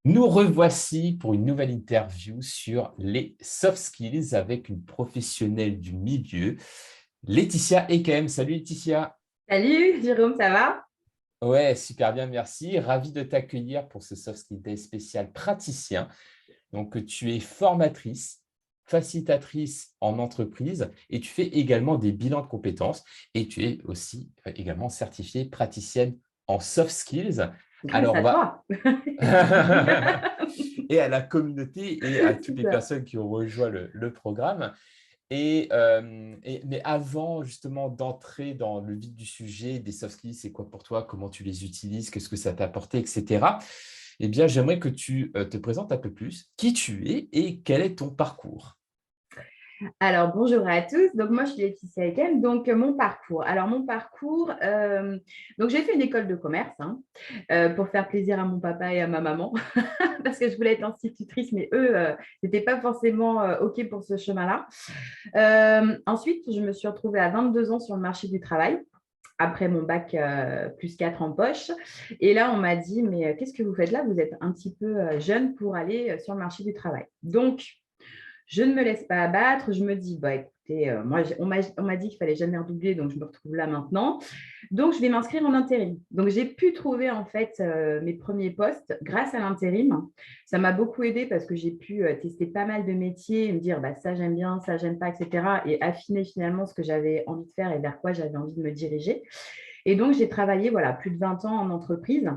Nous revoici pour une nouvelle interview sur les soft skills avec une professionnelle du milieu, Laetitia Ekem. Salut Laetitia. Salut Jérôme, ça va? Ouais, super bien, merci. Ravi de t'accueillir pour ce Soft Skills Day spécial praticien. Donc, tu es formatrice, facilitatrice en entreprise et tu fais également des bilans de compétences et tu es aussi également certifiée praticienne en soft skills. Grâce Alors, on à va toi. et à la communauté et à toutes C'est les ça. personnes qui ont rejoint le programme. Mais avant justement d'entrer dans le vif du sujet des soft skills, c'est quoi pour toi, comment tu les utilises, qu'est-ce que ça t'a apporté, etc. Eh bien, j'aimerais que tu te présentes un peu plus qui tu es et quel est ton parcours. Alors, bonjour à tous. Donc, moi, je suis Laetitia Ekem. Donc, mon parcours. Alors, mon parcours, donc j'ai fait une école de commerce hein, pour faire plaisir à mon papa et à ma maman parce que je voulais être institutrice, mais eux, n'étaient pas forcément OK pour ce chemin-là. Ensuite, je me suis retrouvée à 22 ans sur le marché du travail après mon bac plus 4 en poche. Et là, on m'a dit, mais qu'est-ce que vous faites là? Vous êtes un petit peu jeune pour aller sur le marché du travail. Donc, je ne me laisse pas abattre. Je me dis, bah, écoutez, moi, on m'a dit qu'il fallait jamais redoubler, donc je me retrouve là maintenant. Donc, je vais m'inscrire en intérim. Donc, j'ai pu trouver en fait mes premiers postes grâce à l'intérim. Ça m'a beaucoup aidé parce que j'ai pu tester pas mal de métiers et me dire, bah, ça j'aime bien, ça j'aime pas, etc. Et affiner finalement ce que j'avais envie de faire et vers quoi j'avais envie de me diriger. Et donc, j'ai travaillé voilà, plus de 20 ans en entreprise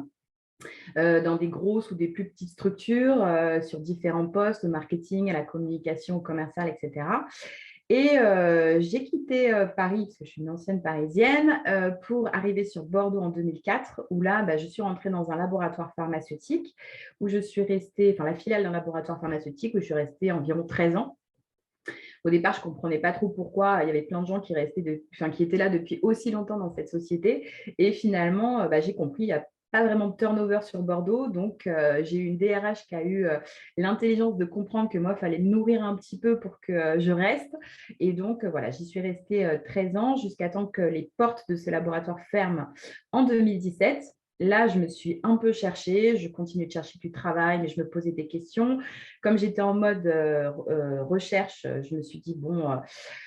dans des grosses ou des plus petites structures, sur différents postes, au marketing, à la communication, au commercial, etc. Et j'ai quitté Paris, parce que je suis une ancienne parisienne, pour arriver sur Bordeaux en 2004, où là, bah, je suis rentrée dans un laboratoire pharmaceutique, où je suis restée, enfin la filiale d'un laboratoire pharmaceutique, où je suis restée environ 13 ans. Au départ, je ne comprenais pas trop pourquoi il y avait plein de gens qui étaient là depuis aussi longtemps dans cette société. Et finalement, bah, j'ai compris, il n'y a pas vraiment de turnover sur Bordeaux. Donc, j'ai eu une DRH qui a eu l'intelligence de comprendre que moi, il fallait me nourrir un petit peu pour que je reste. Et donc, voilà, j'y suis restée 13 ans jusqu'à temps que les portes de ce laboratoire ferment en 2017. Là, je me suis un peu cherchée, je continue de chercher du travail, mais je me posais des questions. Comme j'étais en mode recherche, je me suis dit, bon,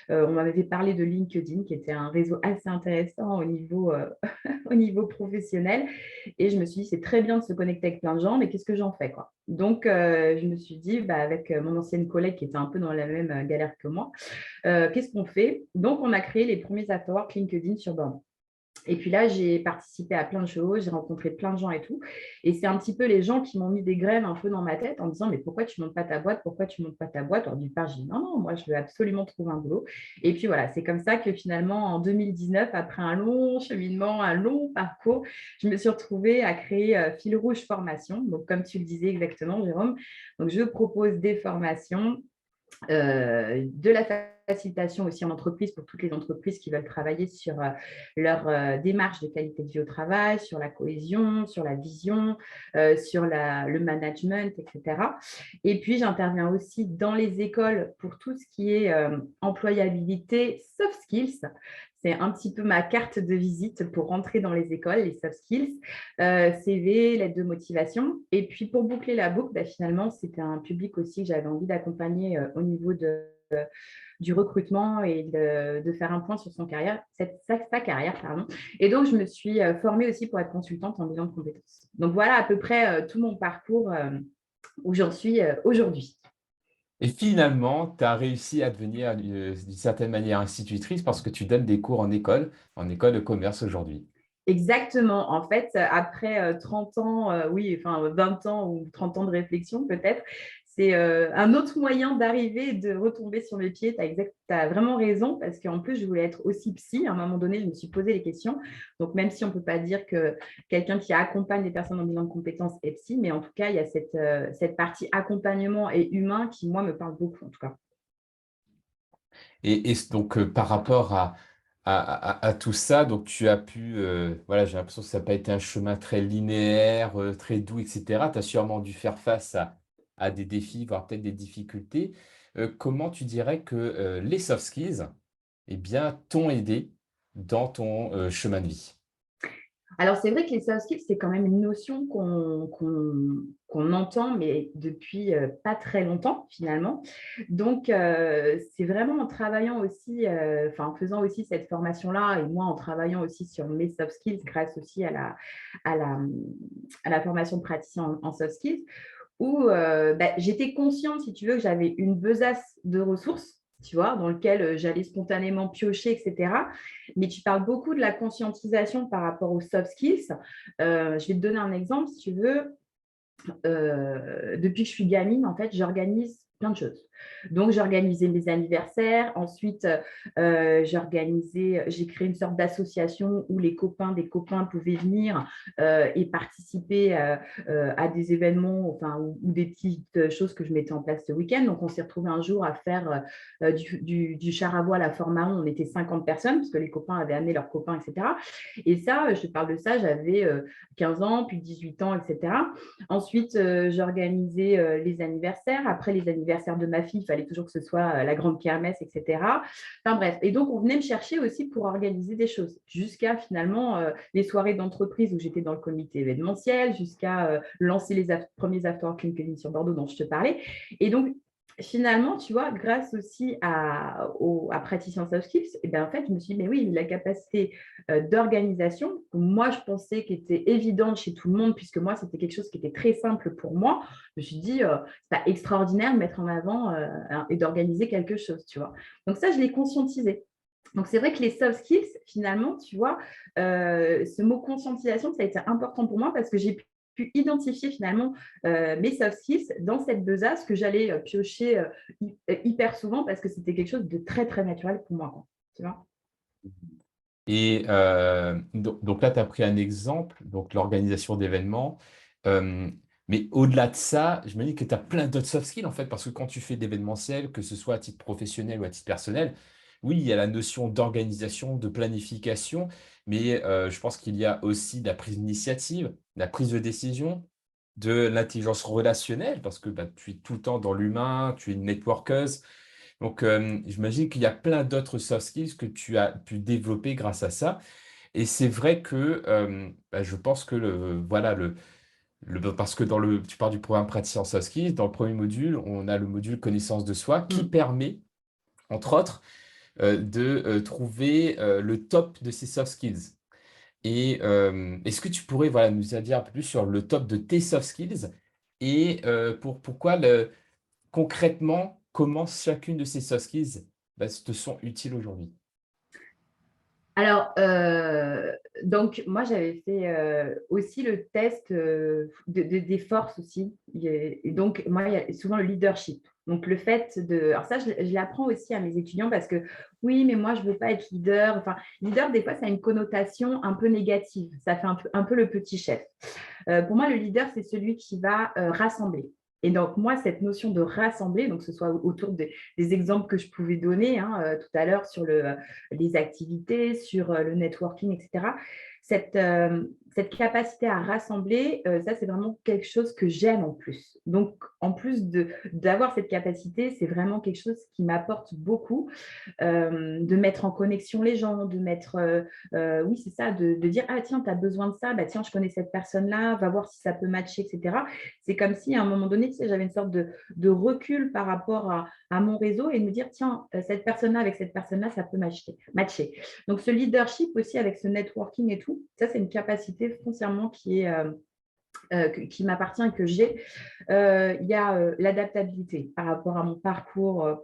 on m'avait parlé de LinkedIn, qui était un réseau assez intéressant au niveau, au niveau professionnel. Et je me suis dit, c'est très bien de se connecter avec plein de gens, mais qu'est-ce que j'en fais, quoi? Donc, je me suis dit, bah, avec mon ancienne collègue qui était un peu dans la même galère que moi, qu'est-ce qu'on fait? Donc, on a créé les premiers afterwork LinkedIn sur Bordeaux. Et puis là, j'ai participé à plein de choses, j'ai rencontré plein de gens et tout. Et c'est un petit peu les gens qui m'ont mis des graines un peu dans ma tête en disant, mais pourquoi tu ne montes pas ta boîte? Pourquoi tu ne montes pas ta boîte? Alors, d'une part, j'ai dit, non, non, moi, je veux absolument trouver un boulot. Et puis voilà, c'est comme ça que finalement, en 2019, après un long cheminement, un long parcours, je me suis retrouvée à créer Fil Rouge Formation. Donc, comme tu le disais exactement, Jérôme, donc je propose des formations de la facilitation aussi en entreprise pour toutes les entreprises qui veulent travailler sur leur démarche de qualité de vie au travail, sur la cohésion, sur la vision, sur le management, etc. Et puis, j'interviens aussi dans les écoles pour tout ce qui est employabilité, soft skills. C'est un petit peu ma carte de visite pour rentrer dans les écoles, les soft skills, CV, lettre de motivation. Et puis, pour boucler la boucle, bah, finalement, c'était un public aussi que j'avais envie d'accompagner au niveau du recrutement et de faire un point sur son carrière, sa carrière. Pardon. Et donc, je me suis formée aussi pour être consultante en bilan de compétences. Donc, voilà à peu près tout mon parcours où j'en suis aujourd'hui. Et finalement, tu as réussi à devenir d'une certaine manière institutrice parce que tu donnes des cours en école de commerce aujourd'hui. Exactement. En fait, après 30 ans, oui, enfin 20 ans ou 30 ans de réflexion peut-être, c'est un autre moyen d'arriver et de retomber sur mes pieds. Tu as vraiment raison parce qu'en plus, je voulais être aussi psy. À un moment donné, je me suis posé les questions. Donc, même si on ne peut pas dire que quelqu'un qui accompagne les personnes en bilan de compétences est psy, mais en tout cas, il y a cette partie accompagnement et humain qui, moi, me parle beaucoup en tout cas. Et donc, par rapport à tout ça, donc tu as pu, voilà, j'ai l'impression que ça n'a pas été un chemin très linéaire, très doux, etc. Tu as sûrement dû faire face à des défis, voire peut-être des difficultés. Comment tu dirais que les soft skills, eh bien, t'ont aidé dans ton chemin de vie? Alors, c'est vrai que les soft skills, c'est quand même une notion qu'on entend, mais depuis pas très longtemps, finalement. Donc, c'est vraiment en travaillant aussi, enfin, en faisant aussi cette formation-là, et moi, en travaillant aussi sur mes soft skills, grâce aussi à la, à la formation de praticien en soft skills, où j'étais consciente, si tu veux, que j'avais une besace de ressources, tu vois, dans lequel j'allais spontanément piocher, etc. Mais tu parles beaucoup de la conscientisation par rapport aux soft skills. Je vais te donner un exemple, si tu veux. Depuis que je suis gamine, en fait, j'organise plein de choses. Donc, j'ai organisé mes anniversaires. Ensuite, j'ai créé une sorte d'association où les copains des copains pouvaient venir et participer à des événements, enfin, ou des petites choses que je mettais en place ce week-end. Donc, on s'est retrouvés un jour à faire du char à voile à Fort-Mahon. On était 50 personnes parce que les copains avaient amené leurs copains, etc. Et ça, je te parle de ça, j'avais 15 ans, puis 18 ans, etc. Ensuite, j'organisais les anniversaires. Après les anniversaires de ma fille, il fallait toujours que ce soit la grande kermesse, etc. Enfin bref. Et donc, on venait me chercher aussi pour organiser des choses, jusqu'à finalement les soirées d'entreprise où j'étais dans le comité événementiel, jusqu'à lancer les premiers after-working Cleaning sur Bordeaux dont je te parlais. Et donc, finalement, tu vois, grâce aussi à Praticien Soft Skills, et bien, en fait, je me suis dit, mais oui, la capacité d'organisation, que moi, je pensais qu'elle était évidente chez tout le monde, puisque moi, c'était quelque chose qui était très simple pour moi. Je me suis dit, c'est pas extraordinaire de mettre en avant et d'organiser quelque chose, tu vois. Donc ça, je l'ai conscientisé. Donc, c'est vrai que les soft skills, finalement, tu vois, ce mot conscientisation, ça a été important pour moi parce que j'ai pu identifier finalement mes soft skills dans cette besace que j'allais piocher hyper souvent parce que c'était quelque chose de très, très naturel pour moi, quoi, tu vois. Et donc là, tu as pris un exemple, donc l'organisation d'événements. Euh, mais au-delà de ça, je me dis que tu as plein d'autres soft skills, en fait, parce que quand tu fais de l'événementiel, que ce soit à titre professionnel ou à titre personnel, oui, il y a la notion d'organisation, de planification, mais je pense qu'il y a aussi de la prise d'initiative, de la prise de décision, de l'intelligence relationnelle, parce que bah, tu es tout le temps dans l'humain, tu es une networkeuse. Donc, j'imagine qu'il y a plein d'autres soft skills que tu as pu développer grâce à ça. Et c'est vrai que bah, je pense que voilà, parce que tu parles du programme praticien soft skills, dans le premier module, on a le module connaissance de soi qui Mm. permet, entre autres, de trouver le top de ces soft skills. Et est-ce que tu pourrais voilà, nous en dire un peu plus sur le top de tes soft skills et pourquoi concrètement, comment chacune de ces soft skills bah, te sont utiles aujourd'hui? Alors, donc, moi, j'avais fait aussi le test des forces aussi. Et donc, moi, il y a souvent le leadership. Donc, le fait de… Alors ça, je l'apprends aussi à mes étudiants parce que oui, mais moi, je ne veux pas être leader. Enfin, leader, des fois, ça a une connotation un peu négative. Ça fait un peu le petit chef. Pour moi, le leader, c'est celui qui va rassembler. Et donc, moi, cette notion de rassembler, donc que ce soit autour des exemples que je pouvais donner tout à l'heure sur les activités, sur le networking, etc., cette capacité à rassembler, ça, c'est vraiment quelque chose que j'aime en plus. Donc, en plus d'avoir cette capacité, c'est vraiment quelque chose qui m'apporte beaucoup de mettre en connexion les gens, de mettre, oui, c'est ça, de dire, ah tiens, tu as besoin de ça, bah tiens, je connais cette personne-là, va voir si ça peut matcher, etc. C'est comme si à un moment donné, tu sais, j'avais une sorte de recul par rapport à mon réseau et de me dire, tiens, cette personne-là avec cette personne-là, ça peut matcher. Donc, ce leadership aussi avec ce networking et tout, ça, c'est une capacité foncièrement qui m'appartient et que j'ai. Il y a l'adaptabilité par rapport à mon parcours.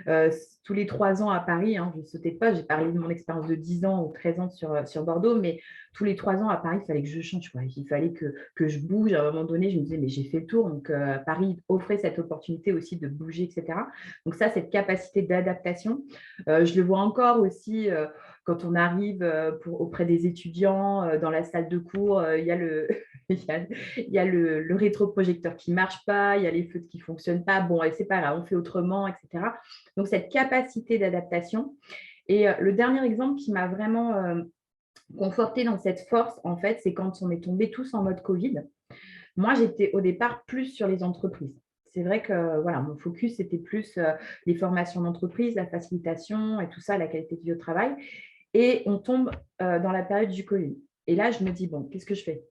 Euh, tous les 3 ans à Paris, hein, je ne sautais pas, j'ai parlé de mon expérience de 10 ans ou 13 ans sur Bordeaux, mais tous les 3 ans à Paris, il fallait que je change, quoi. Il fallait que je bouge. À un moment donné, je me disais, mais j'ai fait le tour. Donc, Paris offrait cette opportunité aussi de bouger, etc. Donc, ça, cette capacité d'adaptation, je le vois encore aussi quand on arrive auprès des étudiants dans la salle de cours, il y a le… il y a le rétroprojecteur qui ne marche pas, il y a les feux qui ne fonctionnent pas. Bon, et c'est pas grave, on fait autrement, etc. Donc, cette capacité d'adaptation. Et le dernier exemple qui m'a vraiment confortée dans cette force, en fait, c'est quand on est tombés tous en mode Covid. Moi, j'étais au départ plus sur les entreprises. C'est vrai que voilà, mon focus, c'était plus les formations d'entreprise, la facilitation et tout ça, la qualité de vie au travail. Et on tombe dans la période du Covid. Et là, je me dis, bon, qu'est-ce que je fais?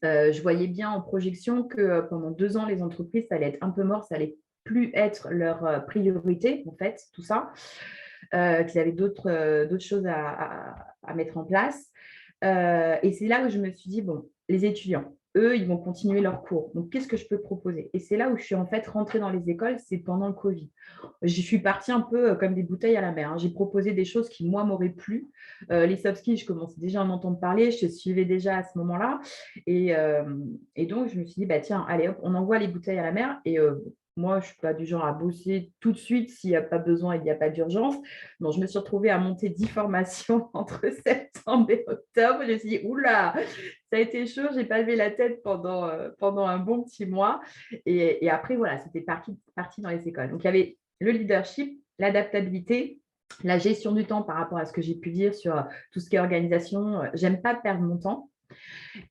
Je voyais bien en projection que pendant 2 ans, les entreprises, ça allait être un peu mort, ça allait plus être leur priorité, en fait, tout ça, qu'ils avaient d'autres choses à mettre en place. Et c'est là où je me suis dit, bon, les étudiants, eux, ils vont continuer leurs cours. Donc, qu'est-ce que je peux proposer? Et c'est là où je suis en fait rentrée dans les écoles, c'est pendant le Covid. J'y suis partie un peu comme des bouteilles à la mer, hein. J'ai proposé des choses qui, moi, m'auraient plu. Les soft skills, je commençais déjà à en entendre parler, je suivais déjà à ce moment-là. Et, euh, et donc, je me suis dit, bah, tiens, allez, hop, on envoie les bouteilles à la mer. Et moi, je ne suis pas du genre à bosser tout de suite s'il n'y a pas besoin et il n'y a pas d'urgence. Donc, je me suis retrouvée à monter 10 formations entre septembre et octobre. Je me suis dit, oula, ça a été chaud, je n'ai pas levé la tête pendant un bon petit mois. Et après, voilà, c'était parti dans les écoles. Donc, il y avait le leadership, l'adaptabilité, la gestion du temps par rapport à ce que j'ai pu dire sur tout ce qui est organisation. J'aime pas perdre mon temps.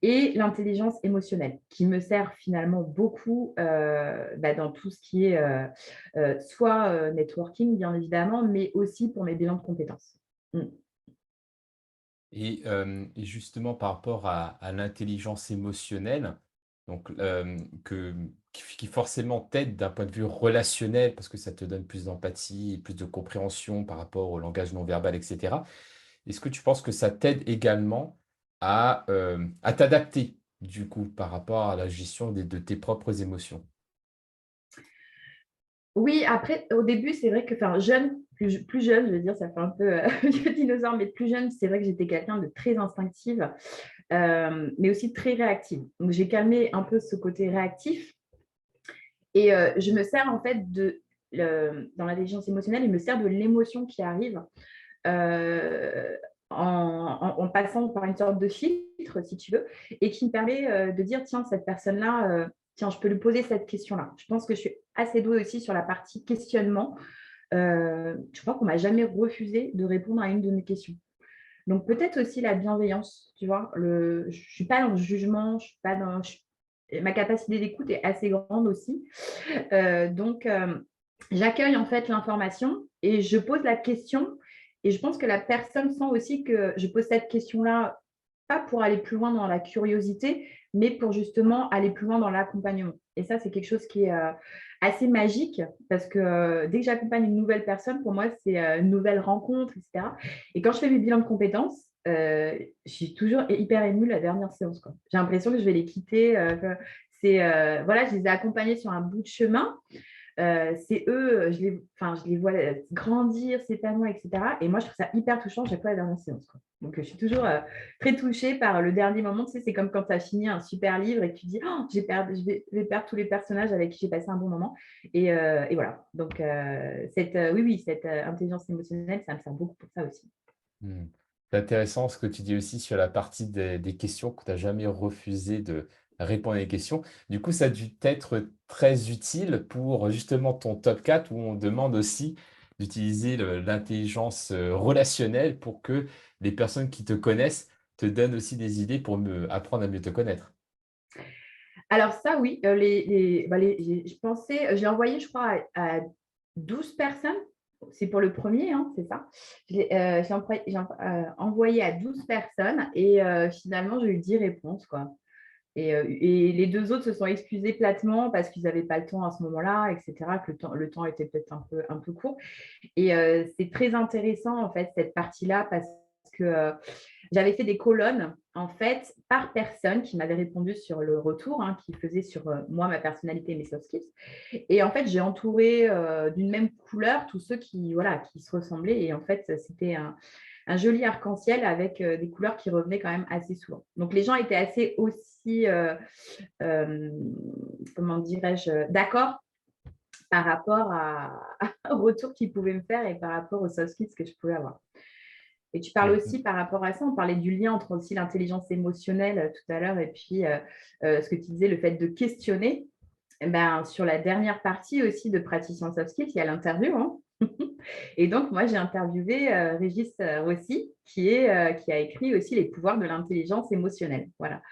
Et l'intelligence émotionnelle, qui me sert finalement beaucoup dans tout ce qui est soit networking, bien évidemment, mais aussi pour mes bilans de compétences. Mm. Et justement, par rapport à l'intelligence émotionnelle, donc, qui forcément t'aide d'un point de vue relationnel, parce que ça te donne plus d'empathie et plus de compréhension par rapport au langage non verbal, etc. Est-ce que tu penses que ça t'aide également à t'adapter, du coup, par rapport à la gestion de tes propres émotions? Oui, après, au début, c'est vrai que, enfin, jeune, plus jeune, je veux dire, ça fait un peu vieux dinosaure, mais plus jeune, c'est vrai que j'étais quelqu'un de très instinctive, mais aussi très réactive. Donc, j'ai calmé un peu ce côté réactif. Et je me sers en fait dans l'intelligence émotionnelle, il me sert de l'émotion qui arrive euh, en passant par une sorte de filtre, si tu veux, et qui me permet de dire, tiens, cette personne-là, tiens, je peux lui poser cette question-là. Je pense que je suis assez douée aussi sur la partie questionnement. Je crois qu'on m'a jamais refusé de répondre à une de mes questions. Donc peut-être aussi la bienveillance, tu vois. Je ne suis pas dans le jugement, je suis pas dans, ma capacité d'écoute est assez grande aussi. Donc, j'accueille en fait l'information et je pose la question. Et je pense que la personne sent aussi que je pose cette question-là, pas pour aller plus loin dans la curiosité, mais pour justement aller plus loin dans l'accompagnement. Et ça, c'est quelque chose qui est assez magique parce que dès que j'accompagne une nouvelle personne, pour moi, c'est une nouvelle rencontre, etc. Et quand je fais mes bilans de compétences, je suis toujours hyper émue la dernière séance, quoi. J'ai l'impression que je vais les quitter. Voilà, je les ai accompagnés sur un bout de chemin. C'est eux, je les vois grandir, s'épanouir, etc. Et moi, je trouve ça hyper touchant chaque fois la dernière séance, quoi. Donc, je suis toujours très touchée par le dernier moment. Tu sais, c'est comme quand tu as fini un super livre et que tu dis, oh, je vais perdre tous les personnages avec qui j'ai passé un bon moment. Et voilà. Donc, oui, cette intelligence émotionnelle, ça me sert beaucoup pour ça aussi. Hmm. C'est intéressant ce que tu dis aussi sur la partie des questions que tu n'as jamais refusé de répondre à des questions. Du coup, ça a dû être très utile pour justement ton top 4 où on demande aussi d'utiliser l'intelligence relationnelle pour que les personnes qui te connaissent te donnent aussi des idées pour apprendre à mieux te connaître. Alors ça, oui, je pensais, j'ai envoyé, je crois, à 12 personnes. C'est pour le premier, hein, c'est ça. J'ai envoyé à 12 personnes et finalement, j'ai eu 10 réponses, quoi. Et les deux autres se sont excusés platement parce qu'ils n'avaient pas le temps à ce moment-là, etc., que le temps était peut-être un peu court. Et c'est très intéressant, en fait, cette partie-là, parce que j'avais fait des colonnes, en fait, par personne qui m'avait répondu sur le retour, hein, qui faisait sur moi, ma personnalité et mes soft skills. Et en fait, j'ai entouré d'une même couleur tous ceux voilà, qui se ressemblaient. Et en fait, c'était un joli arc-en-ciel avec des couleurs qui revenaient quand même assez souvent. Donc, les gens étaient assez aussi, euh, comment dirais-je, d'accord par rapport au retour qu'ils pouvaient me faire et par rapport aux soft skills que je pouvais avoir. Et tu parles Mhm. aussi par rapport à ça, on parlait du lien entre aussi l'intelligence émotionnelle tout à l'heure et puis ce que tu disais, le fait de questionner. Eh ben, sur la dernière partie aussi de Praticien Soft Skills, il y a l'interview, hein. Et donc, moi, j'ai interviewé Régis Rossi, qui a écrit aussi Les pouvoirs de l'intelligence émotionnelle. Voilà.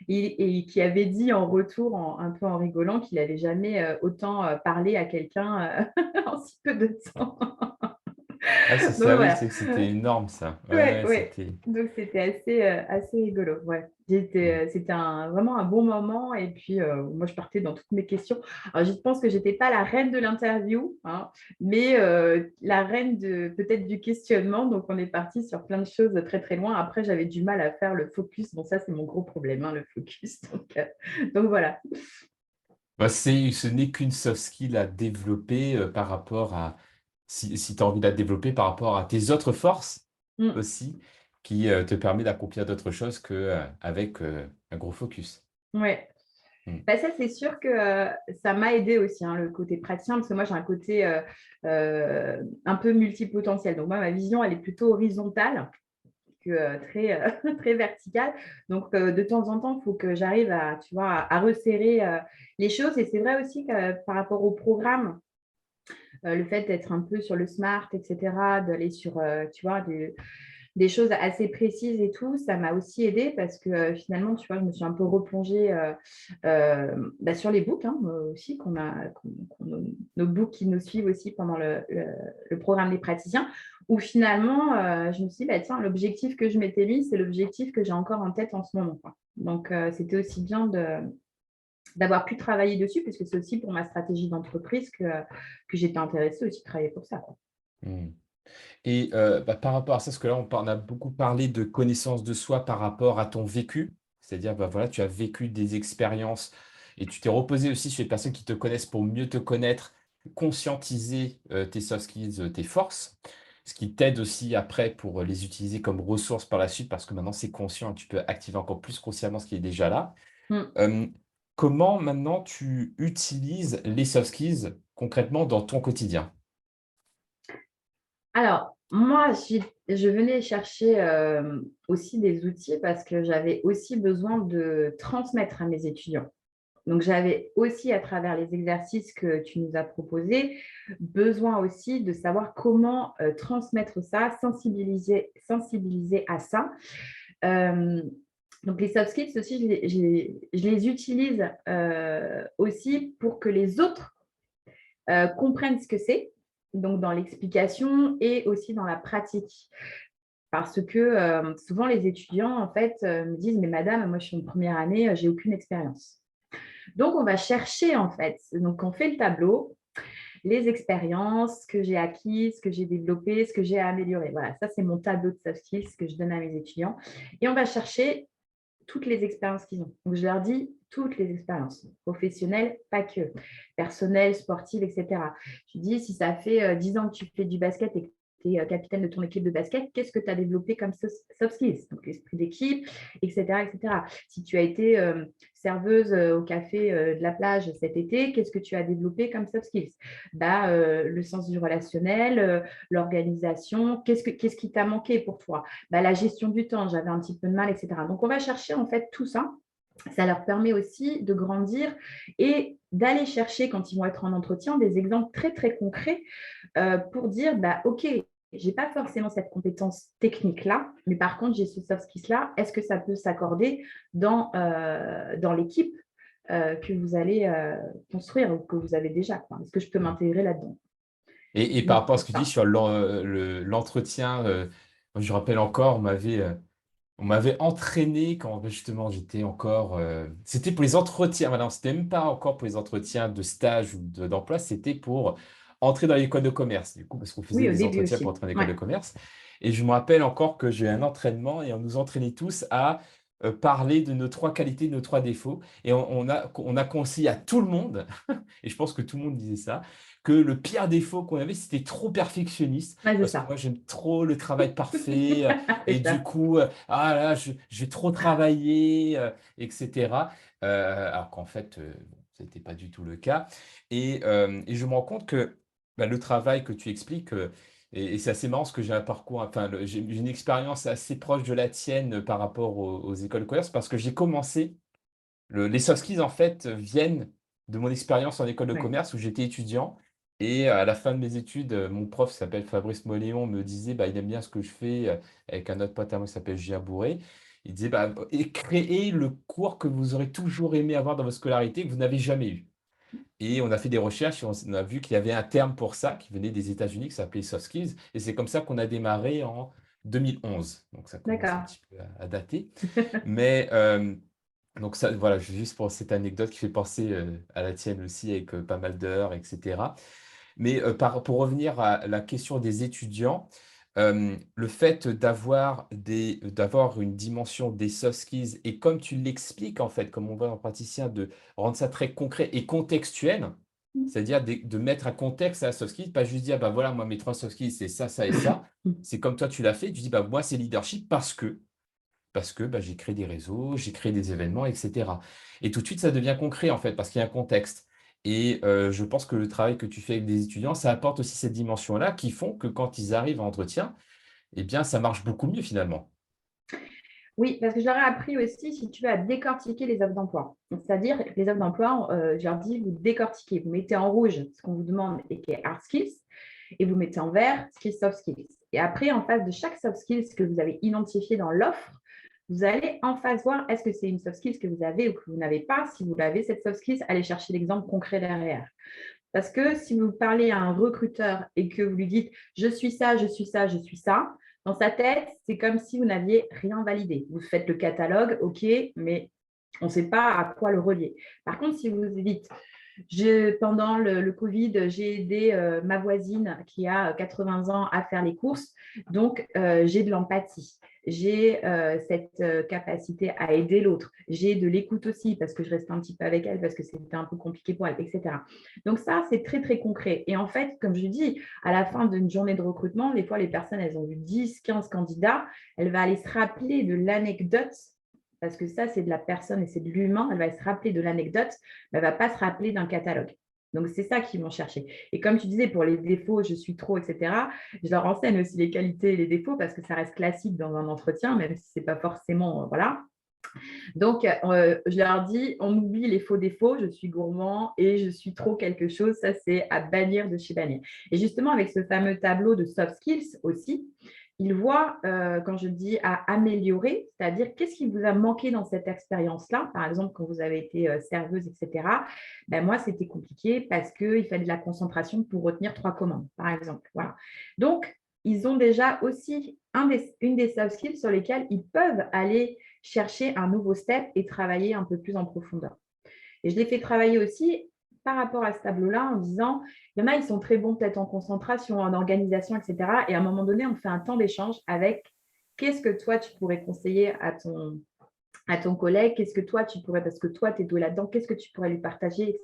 Et qui avait dit en retour, un peu en rigolant, qu'il n'avait jamais autant parlé à quelqu'un en si peu de temps. Ah, c'est Donc ça, oui, voilà. c'est que c'était énorme, ça. Ouais, Ouais, ouais, ouais. c'était… Donc c'était assez rigolo, ouais. Mm. C'était vraiment un bon moment et puis moi je partais dans toutes mes questions. Alors je pense que j'étais pas la reine de l'interview, hein, mais la reine de peut-être du questionnement. Donc on est parti sur plein de choses très très loin. Après j'avais du mal à faire le focus. Bon ça c'est mon gros problème, hein, le focus. Donc voilà. Bah, ce n'est qu'une soft skill à développer par rapport à, si tu as envie de la développer par rapport à tes autres forces Mm. aussi, qui te permet d'accomplir d'autres choses qu'avec un gros focus. Ouais. Mm. Bah, ça, c'est sûr que ça m'a aidé aussi, hein, le côté praticien, parce que moi, j'ai un côté un peu multipotentiel. Donc, moi, ma vision, elle est plutôt horizontale que très verticale. Donc, de temps en temps, il faut que j'arrive à, tu vois, à resserrer les choses. Et c'est vrai aussi que par rapport au programme, le fait d'être un peu sur le smart, etc., d'aller sur, tu vois, des choses assez précises et tout, ça m'a aussi aidé parce que finalement, tu vois, je me suis un peu replongée bah, sur les books hein, aussi, nos books qui nous suivent aussi pendant le programme des praticiens, où finalement, je me suis dit, bah, tiens, l'objectif que je m'étais mis, c'est l'objectif que j'ai encore en tête en ce moment, quoi. Donc, c'était aussi bien d'avoir pu travailler dessus, puisque c'est aussi pour ma stratégie d'entreprise que j'étais intéressée aussi de travailler pour ça, quoi. Mm. Et bah, par rapport à ça, parce que là, on a beaucoup parlé de connaissance de soi par rapport à ton vécu, c'est-à-dire, bah, voilà, tu as vécu des expériences et tu t'es reposé aussi sur les personnes qui te connaissent pour mieux te connaître, conscientiser tes soft skills, tes forces, ce qui t'aide aussi après pour les utiliser comme ressources par la suite, parce que maintenant c'est conscient et tu peux activer encore plus consciemment ce qui est déjà là. Mm. Euh, Comment maintenant tu utilises les soft skills concrètement dans ton quotidien? Alors, moi, je venais chercher aussi des outils parce que j'avais aussi besoin de transmettre à mes étudiants. Donc, j'avais aussi, à travers les exercices que tu nous as proposés, besoin aussi de savoir comment transmettre ça, sensibiliser à ça. Euh, donc, les soft skills aussi, je les utilise aussi pour que les autres comprennent ce que c'est, donc dans l'explication et aussi dans la pratique. Parce que souvent, les étudiants, en fait, me disent, mais madame, moi, je suis en première année, j'ai aucune expérience. Donc, on va chercher, en fait. Donc, on fait le tableau, les expériences que j'ai acquises, que j'ai développées, ce que j'ai amélioré. Voilà, ça, c'est mon tableau de soft skills que je donne à mes étudiants. Et on va chercher toutes les expériences qu'ils ont. Donc, je leur dis toutes les expériences, professionnelles, pas que, personnelles, sportives, etc. Je dis, si ça fait 10 ans que tu fais du basket et que tu es capitaine de ton équipe de basket, qu'est-ce que tu as développé comme soft skills? Donc, l'esprit d'équipe, etc., etc. Si tu as été serveuse au café de la plage cet été, qu'est-ce que tu as développé comme soft skills? Bah, le sens du relationnel, l'organisation, qu'est-ce qui t'a manqué pour toi? Bah, la gestion du temps, j'avais un petit peu de mal, etc. Donc, on va chercher en fait tout ça. Ça leur permet aussi de grandir et d'aller chercher, quand ils vont être en entretien, des exemples très, très concrets pour dire, bah, OK, j'ai pas forcément cette compétence technique-là, mais par contre, j'ai ce soft skill-là. Est-ce que ça peut s'accorder dans l'équipe que vous allez construire ou que vous avez déjà, quoi? Est-ce que je peux m'intégrer là-dedans? Et par Donc, rapport à ce que tu dis ça. sur l'entretien, moi, je rappelle encore, on m'avait entraîné quand justement j'étais encore. C'était pour les entretiens, voilà, c'était même pas encore pour les entretiens de stage ou d'emploi, c'était pour entrer dans l'école de commerce, du coup, parce qu'on faisait Oui, au des début entretiens pour aussi. entrer dans l'école Ouais. de commerce. Et je me rappelle encore que j'ai eu un entraînement et on nous entraînait tous à parler de nos trois qualités, de nos trois défauts. Et on a conseillé à tout le monde, et je pense que tout le monde disait ça, que le pire défaut qu'on avait, c'était trop perfectionniste, Ouais, c'est parce que moi ça. j'aime trop le travail parfait, et C'est du ça. coup, ah là, je vais trop travailler, etc. Alors qu'en fait, ce n'était pas du tout le cas. Et je me rends compte que bah, le travail que tu expliques, et c'est assez marrant parce que j'ai un parcours, enfin, j'ai une expérience assez proche de la tienne par rapport aux écoles de commerce, parce que j'ai commencé, les soft skills en fait viennent de mon expérience en école de Ouais. commerce où j'étais étudiant. Et à la fin de mes études, mon prof qui s'appelle Fabrice Moléon me disait bah, il aime bien ce que je fais avec un autre pote à moi qui s'appelle Gia Bourré. Il disait bah, et créez le cours que vous aurez toujours aimé avoir dans votre scolarité que vous n'avez jamais eu. Et on a fait des recherches et on a vu qu'il y avait un terme pour ça qui venait des États-Unis, qui s'appelait soft skills. Et c'est comme ça qu'on a démarré en 2011. Donc ça commence un D'accord. petit peu à dater. Mais donc ça, voilà, juste pour cette anecdote qui fait penser à la tienne aussi, avec pas mal d'heures, etc. Mais pour revenir à la question des étudiants, le fait d'avoir une dimension des soft skills et comme tu l'expliques, en fait, comme on voit en praticien, de rendre ça très concret et contextuel, c'est-à-dire de mettre un contexte à la soft skills, pas juste dire, bah voilà, moi, mes 3 soft skills, c'est ça, ça et ça. C'est comme toi, tu l'as fait, tu dis, bah moi, c'est leadership parce que bah, j'ai créé des réseaux, j'ai créé des événements, etc. Et tout de suite, ça devient concret, en fait, parce qu'il y a un contexte. Et je pense que le travail que tu fais avec des étudiants, ça apporte aussi cette dimension-là qui font que quand ils arrivent en entretien, eh bien, ça marche beaucoup mieux finalement. Oui, parce que je leur ai appris aussi, si tu veux, à décortiquer les offres d'emploi. C'est-à-dire, les offres d'emploi, je leur dis, vous décortiquez, vous mettez en rouge ce qu'on vous demande et qui est hard skills, et vous mettez en vert ce qui est soft skills. Et après, en face de chaque soft skills que vous avez identifié dans l'offre, vous allez en face voir est-ce que c'est une soft skills que vous avez ou que vous n'avez pas. Si vous l'avez, cette soft skills, allez chercher l'exemple concret derrière. Parce que si vous parlez à un recruteur et que vous lui dites je suis ça, je suis ça, je suis ça, dans sa tête, c'est comme si vous n'aviez rien validé. Vous faites le catalogue, OK, mais on ne sait pas à quoi le relier. Par contre, si vous dites pendant le Covid, j'ai aidé ma voisine qui a 80 ans à faire les courses. Donc, j'ai de l'empathie. J'ai cette capacité à aider l'autre. J'ai de l'écoute aussi parce que je reste un petit peu avec elle parce que c'était un peu compliqué pour elle, etc. Donc, ça, c'est très, très concret. Et en fait, comme je dis, à la fin d'une journée de recrutement, des fois, les personnes, elles ont vu 10, 15 candidats. Elle va aller se rappeler de l'anecdote parce que ça, c'est de la personne et c'est de l'humain. Elle va se rappeler de l'anecdote, mais elle ne va pas se rappeler d'un catalogue. Donc, c'est ça qu'ils vont chercher. Et comme tu disais, pour les défauts, je suis trop, etc., je leur enseigne aussi les qualités et les défauts parce que ça reste classique dans un entretien, même si ce n'est pas forcément. Voilà. Donc, je leur dis, on oublie les faux défauts, je suis gourmand et je suis trop quelque chose. Ça, c'est à bannir de chez bannir. Et justement, avec ce fameux tableau de soft skills aussi, ils voient, quand je dis à améliorer, c'est-à-dire qu'est-ce qui vous a manqué dans cette expérience-là. Par exemple, quand vous avez été serveuse, etc. Ben, moi, c'était compliqué parce qu'il fallait de la concentration pour retenir 3 commandes, par exemple. Voilà. Donc, ils ont déjà aussi une des soft skills sur lesquelles ils peuvent aller chercher un nouveau step et travailler un peu plus en profondeur. Et je les fais travailler aussi par rapport à ce tableau-là en disant, il y en a, ils sont très bons peut-être en concentration, en organisation, etc. Et à un moment donné, on fait un temps d'échange avec qu'est-ce que toi, tu pourrais conseiller à ton collègue, qu'est-ce que toi, tu pourrais, parce que toi, tu es doué là-dedans, qu'est-ce que tu pourrais lui partager,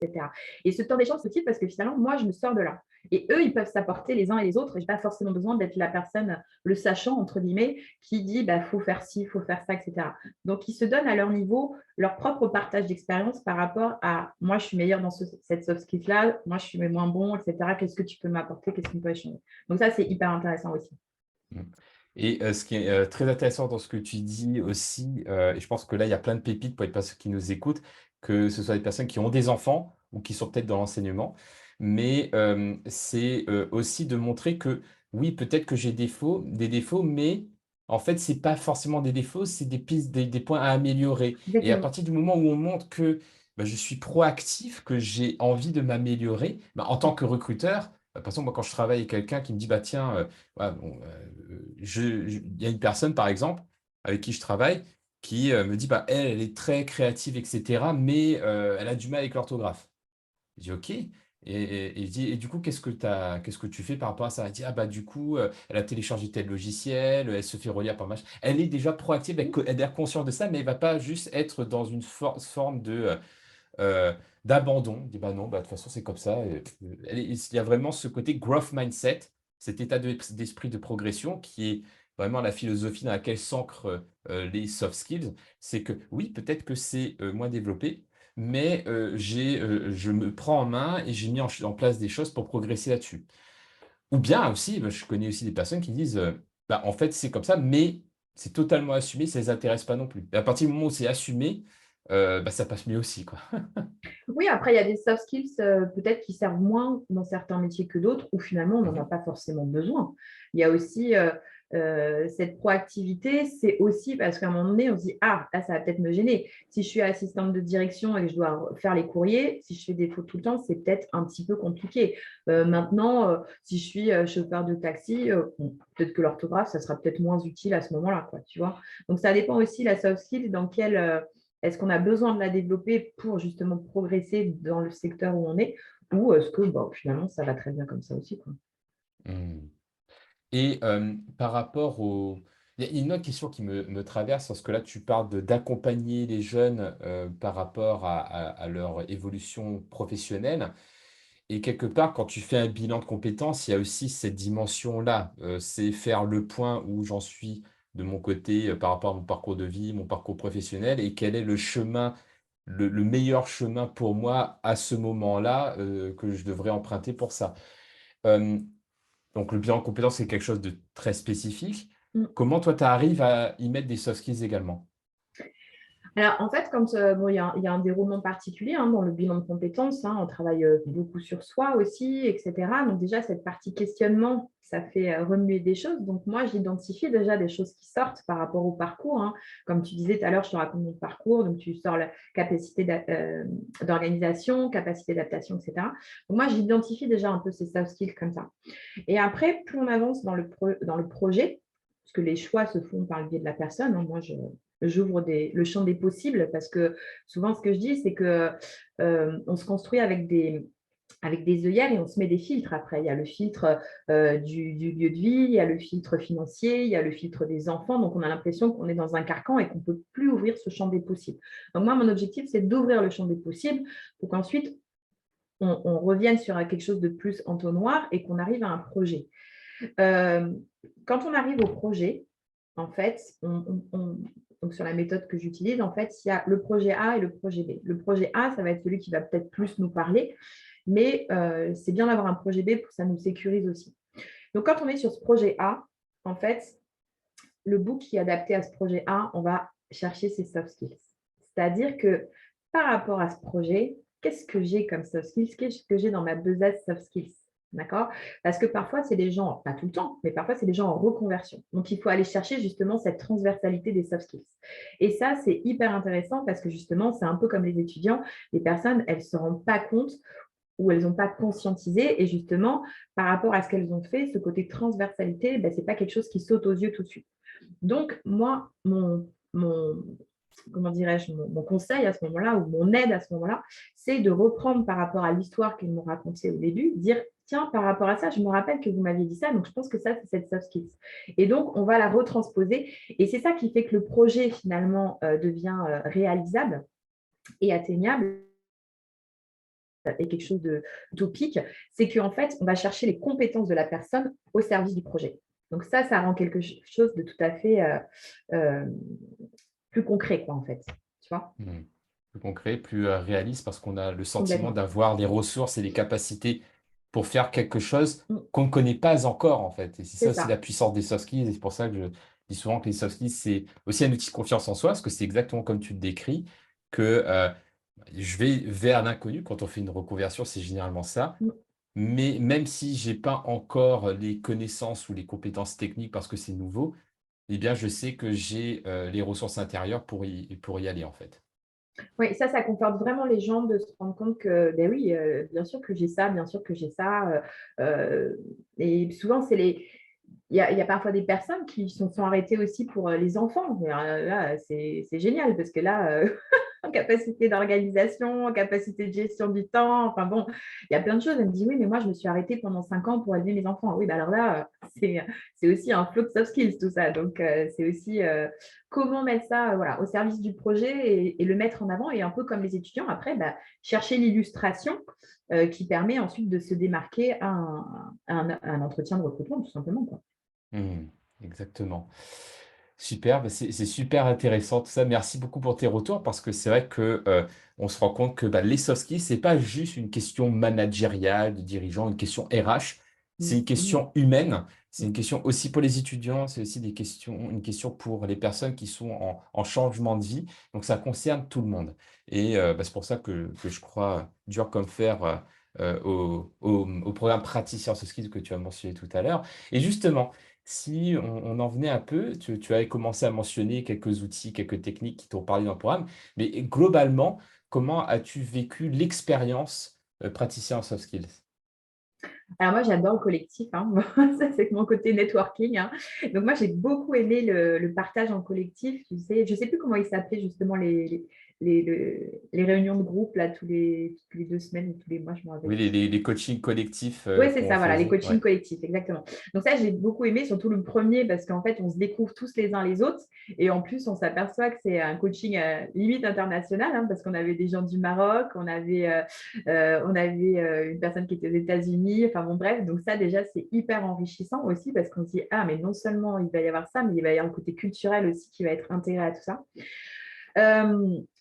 etc. Et ce temps d'échange, c'est utile parce que finalement, moi, je me sors de là. Et eux, ils peuvent s'apporter les uns et les autres. Et je n'ai pas forcément besoin d'être la personne, le sachant, entre guillemets, qui dit bah, faut faire ci, il faut faire ça, etc. Donc, ils se donnent à leur niveau leur propre partage d'expérience par rapport à moi, je suis meilleure dans cette soft skill-là, moi, je suis moins bon, etc. Qu'est-ce que tu peux m'apporter, qu'est-ce qu'on peut échanger. Donc, ça, c'est hyper intéressant aussi. Mm. Et ce qui est très intéressant dans ce que tu dis aussi, et je pense que là, il y a plein de pépites pour les personnes qui nous écoutent, que ce soit des personnes qui ont des enfants ou qui sont peut-être dans l'enseignement, mais c'est aussi de montrer que oui, peut-être que j'ai des défauts, mais en fait, c'est pas forcément des défauts, c'est des pistes, des points à améliorer. Et à Exactement. partir du moment où on montre que bah, je suis proactif, que j'ai envie de m'améliorer, bah, en tant que recruteur, par exemple, moi, quand je travaille avec quelqu'un qui me dit, bah tiens, voilà, bon, il y a une personne, par exemple, avec qui je travaille, qui me dit, bah, elle est très créative, etc., mais elle a du mal avec l'orthographe. Je dis, OK. Et je dis, et du coup, qu'est-ce que tu fais par rapport à ça? Elle dit, ah bah du coup, elle a téléchargé tel logiciel, elle se fait relire par machin. Elle est déjà proactive, elle est consciente de ça, mais elle va pas juste être dans une forme euh, d'abandon. Elle dit, bah non, bah, de toute façon, c'est comme ça. Il y a vraiment ce côté growth mindset, cet état d'esprit de progression qui est vraiment la philosophie dans laquelle s'ancrent les soft skills. C'est que oui, peut-être que c'est moins développé, mais je me prends en main et j'ai mis en place des choses pour progresser là-dessus. Ou bien aussi, bah, je connais aussi des personnes qui disent, bah, en fait, c'est comme ça, mais c'est totalement assumé, ça ne les intéresse pas non plus. Et à partir du moment où c'est assumé, bah, ça passe mieux aussi, quoi. Oui, après, il y a des soft skills peut-être qui servent moins dans certains métiers que d'autres, où finalement, on n'en a Mhm. pas forcément besoin. Il y a aussi cette proactivité, c'est aussi parce qu'à un moment donné, on se dit, ah, là, ça va peut-être me gêner. Si je suis assistante de direction et que je dois faire les courriers, si je fais des fautes tout le temps, c'est peut-être un petit peu compliqué. Maintenant, si je suis chauffeur de taxi, bon, peut-être que l'orthographe, ça sera peut-être moins utile à ce moment-là, quoi, tu vois. Donc, ça dépend aussi la soft skill dans quelle est-ce qu'on a besoin de la développer pour justement progresser dans le secteur où on est, ou est-ce que bon, finalement, ça va très bien comme ça aussi, quoi. Mmh. Et par rapport au il y a une autre question qui me traverse parce que là, tu parles d'accompagner les jeunes, par rapport à leur évolution professionnelle et quelque part, quand tu fais un bilan de compétences, il y a aussi cette dimension-là, c'est faire le point où j'en suis de mon côté, par rapport à mon parcours de vie, mon parcours professionnel et quel est le chemin, le meilleur chemin pour moi à ce moment-là, que je devrais emprunter pour ça. Hem Donc le bilan de compétences, c'est quelque chose de très spécifique. Mm. Comment toi, tu arrives à y mettre des soft skills également? Alors, en fait, quand bon, il y a un déroulement particulier dans le bilan de compétences, on travaille beaucoup sur soi aussi, etc. Donc, déjà, cette partie questionnement, ça fait remuer des choses. Donc, moi, j'identifie déjà des choses qui sortent par rapport au parcours. Comme tu disais tout à l'heure, je te raconte mon parcours. Donc, tu sors la capacité d'organisation, capacité d'adaptation, etc. Donc, moi, j'identifie déjà un peu ces soft skills comme ça. Et après, plus on avance dans le projet, parce que les choix se font par le biais de la personne, moi, j'ouvre le champ des possibles parce que souvent, ce que je dis, c'est que on se construit avec des œillères et on se met des filtres après. Il y a le filtre du lieu de vie, il y a le filtre financier, il y a le filtre des enfants. Donc, on a l'impression qu'on est dans un carcan et qu'on ne peut plus ouvrir ce champ des possibles. Donc, moi, mon objectif, c'est d'ouvrir le champ des possibles pour qu'ensuite, on revienne sur quelque chose de plus entonnoir et qu'on arrive à un projet. Euh, Quand on arrive au projet, en fait, donc sur la méthode que j'utilise, en fait, il y a le projet A et le projet B. Le projet A, ça va être celui qui va peut-être plus nous parler, mais c'est bien d'avoir un projet B pour que ça nous sécurise aussi. Donc, quand on est sur ce projet A, en fait, le book qui est adapté à ce projet A, on va chercher ses soft skills. C'est-à-dire que par rapport à ce projet, qu'est-ce que j'ai comme soft skills? Qu'est-ce que j'ai dans ma besace soft skills? D'accord? Parce que parfois, c'est des gens, pas tout le temps, mais parfois, c'est des gens en reconversion. Donc, il faut aller chercher justement cette transversalité des soft skills. Et ça, c'est hyper intéressant parce que justement, c'est un peu comme les étudiants. Les personnes, elles ne se rendent pas compte ou elles n'ont pas conscientisé. Et justement, par rapport à ce qu'elles ont fait, ce côté transversalité, ce n'est pas quelque chose qui saute aux yeux tout de suite. Donc, moi, comment dirais-je, mon conseil à ce moment-là, ou mon aide à ce moment-là, c'est de reprendre par rapport à l'histoire qu'ils m'ont racontée au début, dire, tiens, par rapport à ça, je me rappelle que vous m'aviez dit ça, donc je pense que ça, c'est cette soft skills. Et donc, on va la retransposer. Et c'est ça qui fait que le projet, finalement, devient réalisable et atteignable et quelque chose d'utopique, c'est qu'en fait, on va chercher les compétences de la personne au service du projet. Donc ça rend quelque chose de tout à fait euh, plus concret, quoi, en fait. Tu vois? Mmh. Plus concret, plus, réaliste parce qu'on a le sentiment Complètement. d'avoir les ressources et les capacités pour faire quelque chose Mm. qu'on ne connaît pas encore, en fait et c'est C'est ça aussi la ça. puissance des soft skills et c'est pour ça que je dis souvent que les soft skills, c'est aussi un outil de confiance en soi parce que c'est exactement comme tu le décris que, je vais vers l'inconnu. Quand on fait une reconversion, c'est généralement ça. Mm. Mais même si j'ai pas encore les connaissances ou les compétences techniques parce que c'est nouveau, eh bien, je sais que j'ai, les ressources intérieures pour y aller, en fait. Oui, ça conforte vraiment les gens de se rendre compte que, ben oui, bien sûr que j'ai ça, bien sûr que j'ai ça. Et souvent, il y a parfois des personnes qui sont arrêtées aussi pour les enfants. Et là, c'est génial parce que là, en capacité d'organisation, en capacité de gestion du temps, enfin bon, il y a plein de choses. Elle me dit, oui, mais moi, je me suis arrêtée pendant 5 ans pour élever mes enfants. Oui, bah alors là, c'est aussi un flow de soft skills, tout ça. Donc, c'est aussi comment mettre ça voilà, au service du projet et le mettre en avant. Et un peu comme les étudiants, après, chercher l'illustration qui permet ensuite de se démarquer à un entretien de recrutement, tout simplement, quoi. Mmh, exactement. Super, bah, c'est super intéressant tout ça. Merci beaucoup pour tes retours parce que c'est vrai que, on se rend compte que, bah, les soft skills, c'est pas juste une question managériale de dirigeant, une question RH, c'est une Mhm. question humaine, c'est une Mhm. question aussi pour les étudiants, c'est aussi une question pour les personnes qui sont en changement de vie, donc ça concerne tout le monde et bah, c'est pour ça que je crois dur comme fer, au programme praticien soft skills que tu as mentionné tout à l'heure et justement, si on en venait un peu, tu avais commencé à mentionner quelques outils, quelques techniques qui t'ont parlé dans le programme, mais globalement, comment as-tu vécu l'expérience praticien en soft skills? Alors moi, j'adore le collectif, hein. Ça, c'est mon côté networking, hein. Donc moi, j'ai beaucoup aimé le partage en collectif. Tu sais, je ne sais plus comment ils s'appelaient justement les réunions de groupe là, tous les 2 semaines ou tous les mois, je ne me rappelle Oui, plus. les coachings collectifs Oui, c'est qu'on ça, voilà, les faisait. coachings Ouais. collectifs, exactement. Donc ça, j'ai beaucoup aimé, surtout le premier, parce qu'en fait, on se découvre tous les uns les autres. Et en plus, on s'aperçoit que c'est un coaching limite international, hein, parce qu'on avait des gens du Maroc, on avait une personne qui était aux États-Unis, enfin bon, bref. Donc ça, déjà, c'est hyper enrichissant aussi, parce qu'on se dit, ah, mais non seulement il va y avoir ça, mais il va y avoir le côté culturel aussi qui va être intégré à tout ça.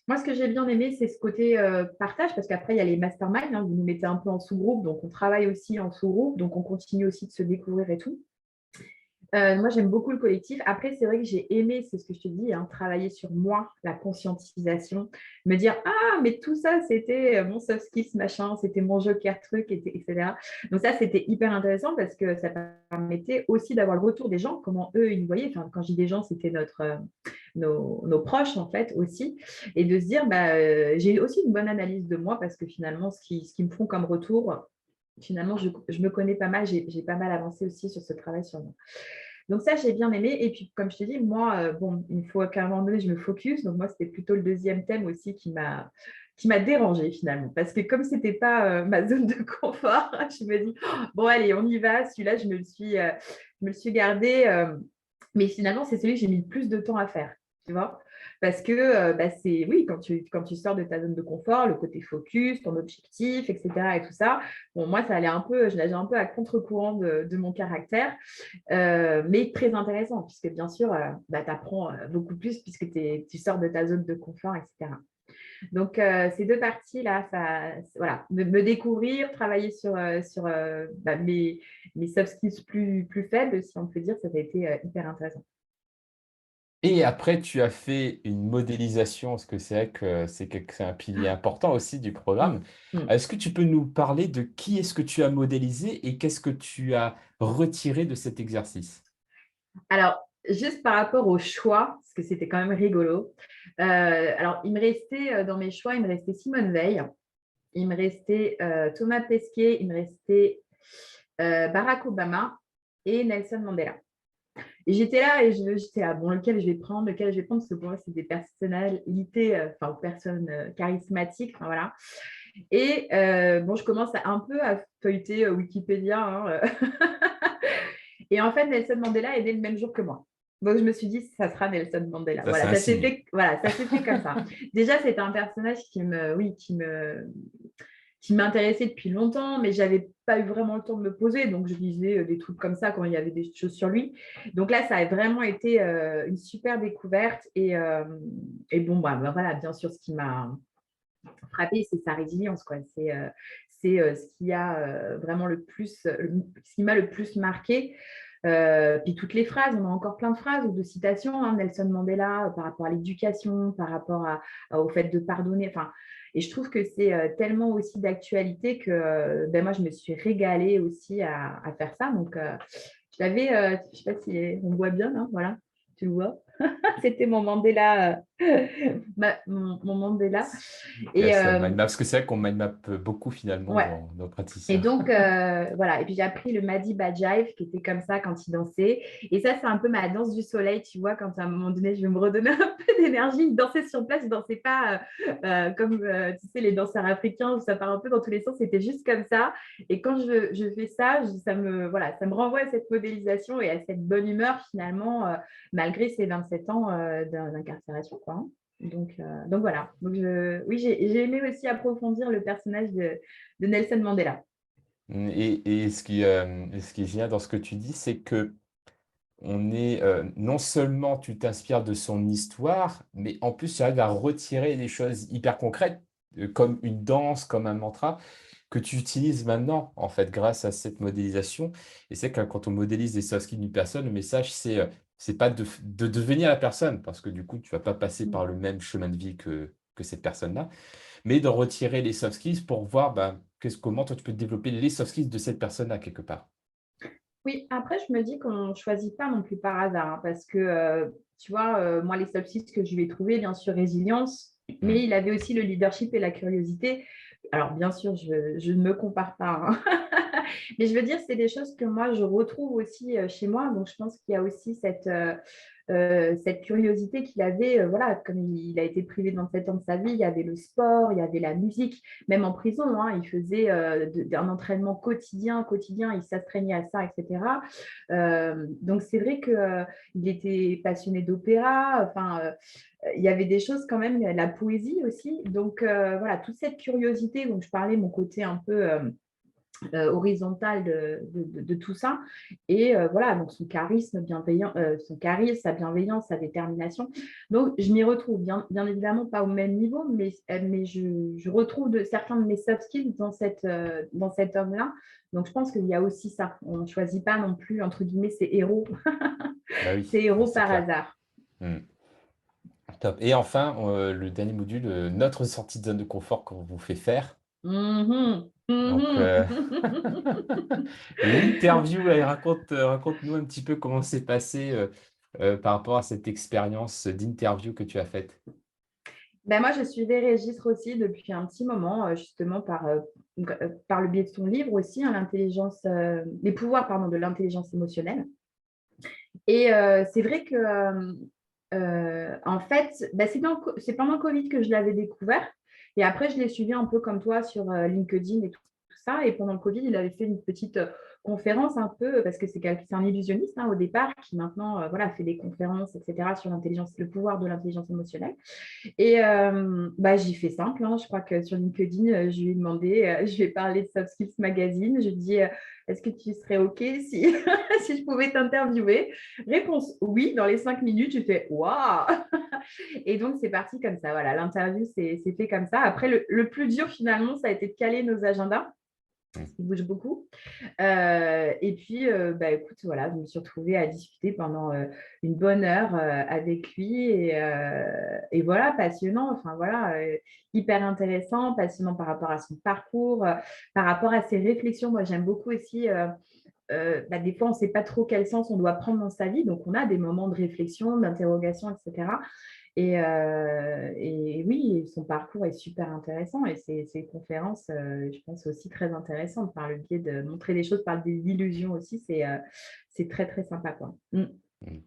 Moi, ce que j'ai bien aimé, c'est ce côté partage, parce qu'après, il y a les masterminds, hein, vous nous mettez un peu en sous-groupe, donc on travaille aussi en sous-groupe, donc on continue aussi de se découvrir et tout. Moi, j'aime beaucoup le collectif. Après, c'est vrai que j'ai aimé, c'est ce que je te dis, hein, travailler sur moi, la conscientisation, me dire, ah, mais tout ça, c'était mon soft skills, machin, c'était mon joker truc, etc. Donc ça, c'était hyper intéressant parce que ça permettait aussi d'avoir le retour des gens, comment eux, ils nous voyaient. Enfin, quand je dis des gens, c'était nos proches, en fait, aussi. Et de se dire, bah, j'ai aussi une bonne analyse de moi parce que finalement, ce qui me font comme retour, finalement, je me connais pas mal, j'ai pas mal avancé aussi sur ce travail sur moi. Donc ça, j'ai bien aimé. Et puis, comme je te dis, moi, bon, il faut qu'à un moment donné, je me focus. Donc moi, c'était plutôt le deuxième thème aussi qui m'a dérangée finalement. Parce que comme ce n'était pas ma zone de confort, je me dis, oh, bon, allez, on y va. Celui-là, je me le suis gardé. Mais finalement, c'est celui que j'ai mis le plus de temps à faire. Tu vois, parce que bah, c'est oui, quand tu sors de ta zone de confort, le côté focus, ton objectif, etc. et tout ça, bon, moi, ça allait un peu, je nageais un peu à contre-courant de mon caractère. Mais très intéressant, puisque bien sûr, bah, tu apprends beaucoup plus puisque tu sors de ta zone de confort, etc. Donc, ces deux parties-là, voilà, me découvrir, travailler sur bah, mes soft skills plus faibles, si on peut dire, ça a été hyper intéressant. Et après, tu as fait une modélisation, parce que c'est vrai que c'est un pilier important aussi du Mm, programme. mm. Est-ce que tu peux nous parler de qui est-ce que tu as modélisé et qu'est-ce que tu as retiré de cet exercice? Alors, juste par rapport au choix, parce que c'était quand même rigolo. Alors, il me restait dans mes choix, il me restait Simone Veil, il me restait Thomas Pesquet, il me restait Barack Obama et Nelson Mandela. Et j'étais là et j'étais là, bon, lequel je vais prendre, parce que pour moi, c'est des personnalités, enfin, personnes charismatiques, enfin, voilà. Et bon, je commence un peu à feuilleter Wikipédia, hein, et en fait, Nelson Mandela est né le même jour que moi. Donc, je me suis dit, ça sera Nelson Mandela. Ça, c'est un signe. Voilà, ça s'est fait comme ça. Déjà, c'est un personnage oui, qui m'intéressait depuis longtemps, mais j'avais pas eu vraiment le temps de me poser. Donc, je lisais des trucs comme ça quand il y avait des choses sur lui. Donc là, ça a vraiment été une super découverte. Et bon, bah, voilà, bien sûr, ce qui m'a frappé, c'est sa résilience, quoi. C'est ce qui a vraiment ce qui m'a le plus marqué. Puis toutes les phrases, on a encore plein de phrases ou de citations, hein, Nelson Mandela, par rapport à l'éducation, par rapport au fait de pardonner. Enfin, et je trouve que c'est tellement aussi d'actualité que ben moi, je me suis régalée aussi à faire ça. Donc, je ne sais pas si on voit bien, hein, voilà, tu le vois. C'était mon Mandela, mon Mandela. Ok, Et c'est un mind map, parce que c'est vrai qu'on mind map beaucoup finalement ouais, dans nos et praticiens. donc, voilà. Et puis, j'ai appris le Madi Badjaïf qui était comme ça quand il dansait. Et ça, c'est un peu ma danse du soleil, tu vois, quand à un moment donné, je veux me redonner un peu d'énergie. Il dansait sur place, il ne dansait pas comme, tu sais, les danseurs africains où ça part un peu dans tous les sens. C'était juste comme ça. Et quand je fais ça, voilà, ça me renvoie à cette modélisation et à cette bonne humeur, finalement, malgré ces 27 ans d'incarcération, quoi, hein. Donc voilà. Oui, j'ai aimé aussi approfondir le personnage de Nelson Mandela. Et ce qui est génial dans ce que tu dis, c'est que non seulement tu t'inspires de son histoire, mais en plus tu arrives à retirer des choses hyper concrètes, comme une danse, comme un mantra, que tu utilises maintenant, en fait, grâce à cette modélisation. Et c'est que quand on modélise les soft skills d'une personne, le message, c'est pas de devenir la personne, parce que du coup, tu vas pas passer par le même chemin de vie que cette personne-là, mais d'en retirer les soft skills pour voir comment toi tu peux développer les soft skills de cette personne-là quelque part. Oui, après, je me dis qu'on ne choisit pas non plus par hasard, hein, parce que, tu vois, moi, les soft skills que je lui ai trouvés, bien sûr, résilience, Mm. mais il avait aussi le leadership et la curiosité. Alors, bien sûr, je ne me compare pas, hein. Mais je veux dire, c'est des choses que moi, je retrouve aussi chez moi. Donc, je pense qu'il y a aussi cette curiosité qu'il avait. Voilà, comme il a été privé de 27 ans de sa vie, il y avait le sport, il y avait la musique. Même en prison, hein, il faisait un entraînement quotidien, il s'astreignait à ça, etc. Donc, c'est vrai qu'il était passionné d'opéra. Enfin, il y avait des choses quand même, la poésie aussi. Donc, voilà, toute cette curiosité dont je parlais, mon côté un peu horizontale de tout ça. Et voilà, donc son charisme bienveillant, son charisme, sa bienveillance, sa détermination. Donc, je m'y retrouve, bien évidemment, pas au même niveau, mais je retrouve certains de mes soft skills dans cet homme-là. Donc, je pense qu'il y a aussi ça. On ne choisit pas non plus, entre guillemets, ses héros, Bah ses oui, héros c'est par clair. hasard. Mm. Top. Et enfin, le dernier module, notre sortie de zone de confort qu'on vous fait faire. Mhm, Donc, mhm. l'interview, allez, raconte-nous un petit peu comment c'est passé par rapport à cette expérience d'interview que tu as faite. Ben moi, je suivais Régis aussi depuis un petit moment, justement par le biais de son livre aussi, hein, les pouvoirs pardon, de l'intelligence émotionnelle. Et c'est vrai que, en fait, ben, c'est pendant le Covid que je l'avais découvert. Et après, je l'ai suivi un peu comme toi sur LinkedIn et tout ça. Et pendant le Covid, il avait fait une petite conférence un peu, parce que c'est un illusionniste hein, au départ, qui maintenant voilà, fait des conférences, etc., sur le pouvoir de l'intelligence émotionnelle. Et bah, j'ai fait simple, hein. Je crois que sur LinkedIn, je lui ai demandé, je vais parler de Soft Skills Magazine. Je lui ai dit, est-ce que tu serais OK si, si je pouvais t'interviewer? Réponse oui, dans les 5 minutes, j'ai fait waouh! Et donc, c'est parti comme ça. Voilà, l'interview, c'est fait comme ça. Après, le plus dur, finalement, ça a été de caler nos agendas. Mm. Parce qu'il bouge beaucoup. Et puis, bah, écoute, voilà, je me suis retrouvée à discuter pendant une bonne heure avec lui. Et voilà, passionnant, enfin voilà, hyper intéressant, passionnant par rapport à son parcours, par rapport à ses réflexions. Moi, j'aime beaucoup aussi. Bah, des fois, on ne sait pas trop quel sens on doit prendre dans sa vie. Donc, on a des moments de réflexion, d'interrogation, etc. Et oui, son parcours est super intéressant et ses conférences, je pense, aussi très intéressantes par le biais de montrer des choses par des illusions aussi. C'est très, très sympa, quoi. Mm. Mm.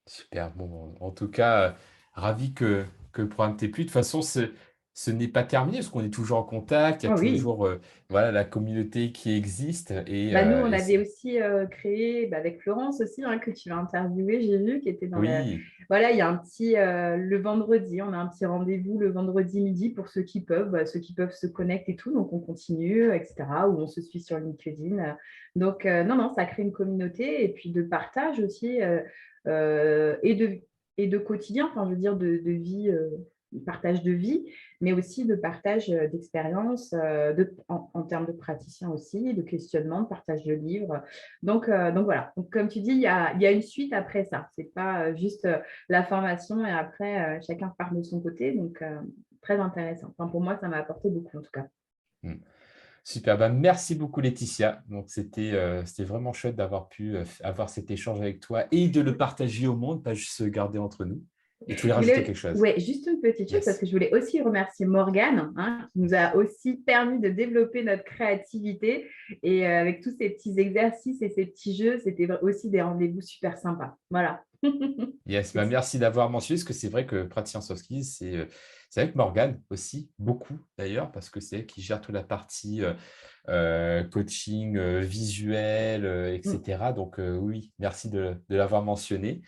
Super. Bon, en tout cas, ravi que le programme t'ait plu. De toute façon, ce n'est pas terminé parce qu'on est toujours en contact. Il y a Ah oui. toujours voilà, la communauté qui existe. Bah, nous, on avait aussi créé, bah, avec Florence aussi, hein, que tu vas interviewer, j'ai vu, qui était dans le… oui, Voilà, il y a un petit, le vendredi, on a un petit rendez-vous le vendredi midi pour ceux qui peuvent, ceux qui peuvent se connecter et tout. Donc, on continue, etc. Ou on se suit sur LinkedIn. Donc, non, non, ça crée une communauté et puis de partage aussi euh, et de, et de quotidien, enfin, je veux dire, de vie, partage de vie, mais aussi de partage d'expérience en termes de praticiens aussi, de questionnement, de partage de livres. Donc voilà. Donc, comme tu dis, il y a une suite après ça. Ce n'est pas juste la formation et après, chacun part de son côté. Donc, très intéressant. Enfin, pour moi, ça m'a apporté beaucoup en tout cas. mm. Super. Bah, merci beaucoup, Laetitia. Donc, c'était vraiment chouette d'avoir pu avoir cet échange avec toi et de le partager au monde, pas juste se garder entre nous. Et tu voulais Je rajouter voulais, quelque chose? ouais, juste une petite chose parce Yes. que je voulais aussi remercier Morgane, hein, qui nous a aussi permis de développer notre créativité. Et avec tous ces petits exercices et ces petits jeux, c'était aussi des rendez-vous super sympas. Voilà. Yes, bah merci d'avoir mentionné, parce que c'est vrai que praticien soft skills, c'est avec Morgane aussi, beaucoup d'ailleurs, parce que c'est elle qui gère toute la partie coaching visuel, etc. Donc oui, merci de l'avoir mentionné.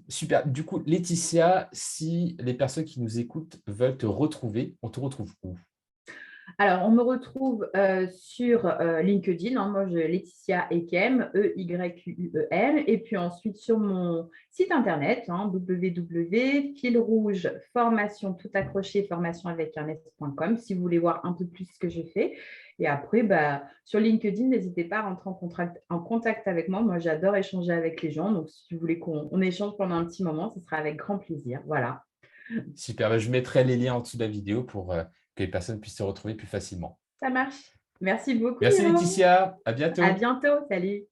Super. Du coup, Laetitia, si les personnes qui nous écoutent veulent te retrouver, on te retrouve où? Alors, on me retrouve sur LinkedIn. Hein, moi, je Laetitia Ekem, Eyyquem. Et puis ensuite, sur mon site internet, hein, www.filrouge-formation tout accroché, formation avec un s.com, si vous voulez voir un peu plus ce que je fais. Et après, bah, sur LinkedIn, n'hésitez pas à rentrer en contact avec moi. Moi, j'adore échanger avec les gens. Donc, si vous voulez qu'on échange pendant un petit moment, ce sera avec grand plaisir. Voilà. Super. Bah, je mettrai les liens en dessous de la vidéo pour que les personnes puissent se retrouver plus facilement. Ça marche. Merci beaucoup, Merci Yvan. Laetitia, à À bientôt. bientôt. Salut.